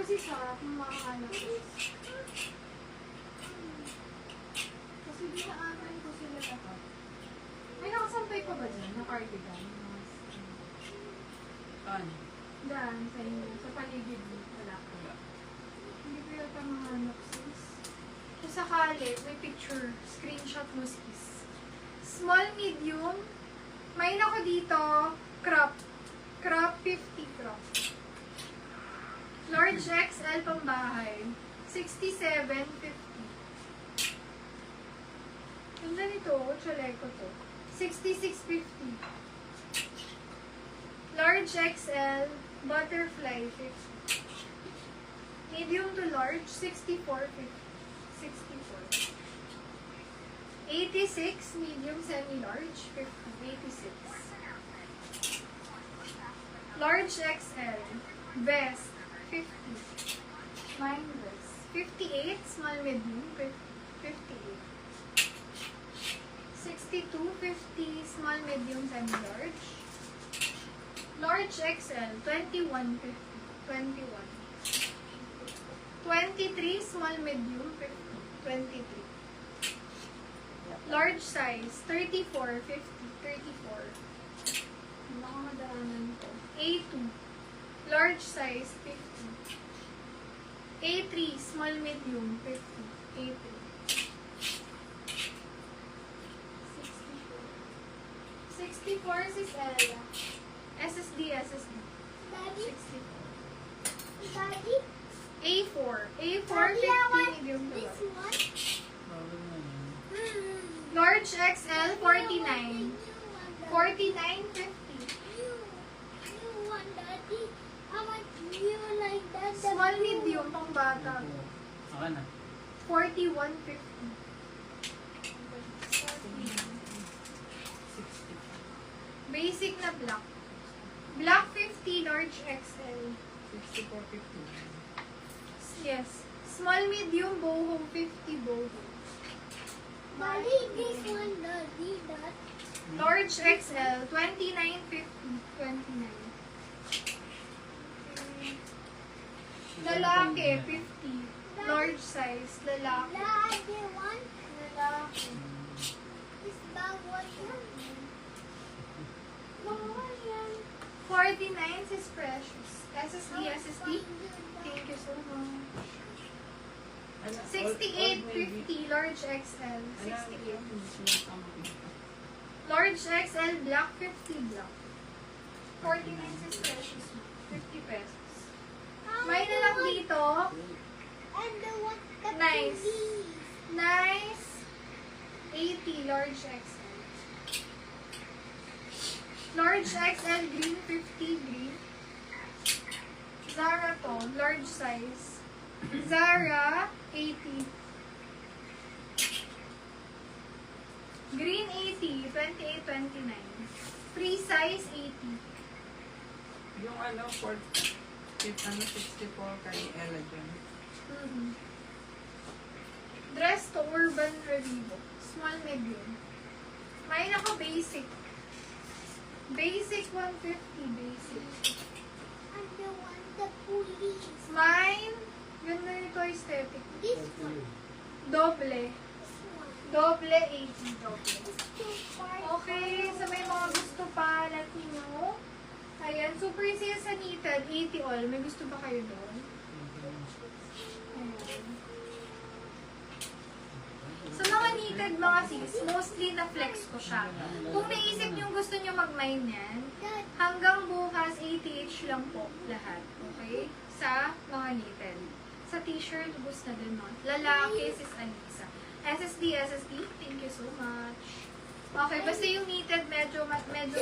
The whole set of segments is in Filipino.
sis ha, kung makakahanap ko. Kasi dinaanan ko sila lahat. May nakasampay pa ba dyan? Na cardigan? Saan? Daan sa inyo. Sa paligid mo. Wala ko. Hindi ko yata mahanap sis. Kung sakali, may picture. Screenshot mo sis. Small, medium. May ako dito. Crop. Crop 50 crop. Large XL pambahay. 67.50. Ganda nito. Chaleco to. 66.50. Large XL. Butterfly 50. Medium to large. 64.50. 64. 86. Medium semi-large. 50. 86. Large XL. Vest. 50. Mine vest. 58. Small medium. 50. 58. 62. 50. Small medium semi-large. Large XL. 21. 50. 21. 23. Small medium. 50. 23. Large size. 34. 50. 34. Nakamadaanan ko. A2. Large size, 50. A3, small medium, 50. A3. 64. 64 sis Ella. SSD. Daddy? 64. Daddy? A4. A4, Daddy, I 50 want medium to this large. one. Bawal na yun. Large XL, 49. 49, 50. You want daddy? How much do you like that? Small medium, pang bata. Akan na. 41, 50. 60. Basic na black. Black 50, large XL. 64.50. Yes. Small, medium, boho, 50 boho. Daddy, this one, daddy, that. Large XL, 29, 50. 29. Lalaki, 50. Large size, lalaki. Daddy, one. Lalaki. This bag was one. 49 is precious. SSD. Thank you so much. 68, 50. Large XL. 68. Large XL, black, 50 black. 49 is precious. 50 pesos. May na lang dito. And the one that Nice. TV. Nice. 80, large XL. Large XL, green, 50 green. Zara to, large size. Zara, 80. Green, 80, 28, 29. Free size, 80. Yung ano, 64 kay Ella dyan. Mhm. Dress to Urban Revivo. Small, medium. May naka basic. Basic 150, basic. And the one that police. Mine, ganda nito aesthetic. This one. Doble. This one. Doble 80, doble. It's too far. Okay, sa may mga gusto pa, let me know. Ayan, super sale sa knitted, 80 all. May gusto ba kayo doon? Ayan. Sa mga knitted mga sis, mostly na-flex ko siya. Kung naisip nyo gusto nyo mag-mine yan, Dad, hanggang bukas 80H lang po lahat. Okay? Sa mga knitted. Sa t-shirt, ubos na din nun. Lalaki, sis Anissa. SSD, thank you so much. Okay, basta yung knitted, medyo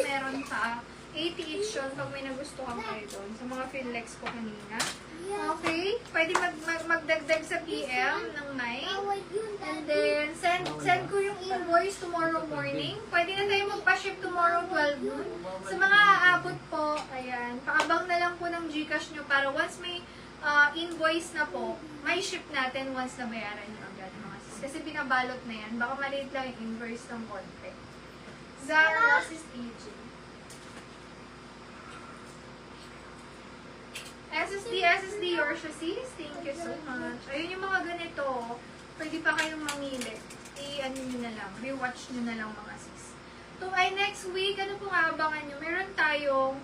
meron pa. 80 yun pag may nagustuhan kayo doon. Sa mga Finlex ko kanina. Okay? Pwede magdagdag sa PM ng 9. bawal yun, And Daddy. then, send ko yung invoice tomorrow morning. Pwede na tayo magpa-ship tomorrow 12 noon. Sa mga aabot po, ayan, paabang na lang po ng Gcash nyo para once may invoice na po, may ship natin once na bayaran nyo agad mga sis. Kasi binabalot na yan. Baka maliit lang yung invoice ng konti. Zara, sis AJ. SSD, Yorsha sis. Thank you so much. Ayun yung mga ganito. Pwede pa kayong mamili. I-ano nyo na lang. Rewatch nyo na lang mga sis. So, ay next week, ano pong aabangan nyo? Meron tayong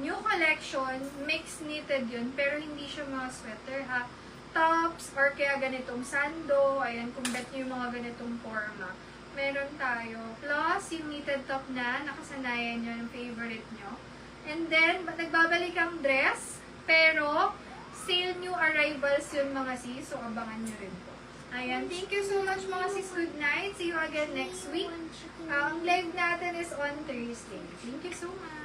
new collection. Mixed knitted yun. Pero hindi siya mga sweater ha. Tops or kaya ganitong sando. Ayan, kung bet nyo yung mga ganitong forma. Meron tayo. Plus, yung knitted top na, nakasanayan nyo, yung favorite nyo. And then, nagbabalik ang dress. Pero, sale new arrivals yun mga sis. So, abangan nyo rin po. Ayan. Thank you so much mga sis. Good night. See you again next week. Ang live natin is on Thursday. Thank you so much.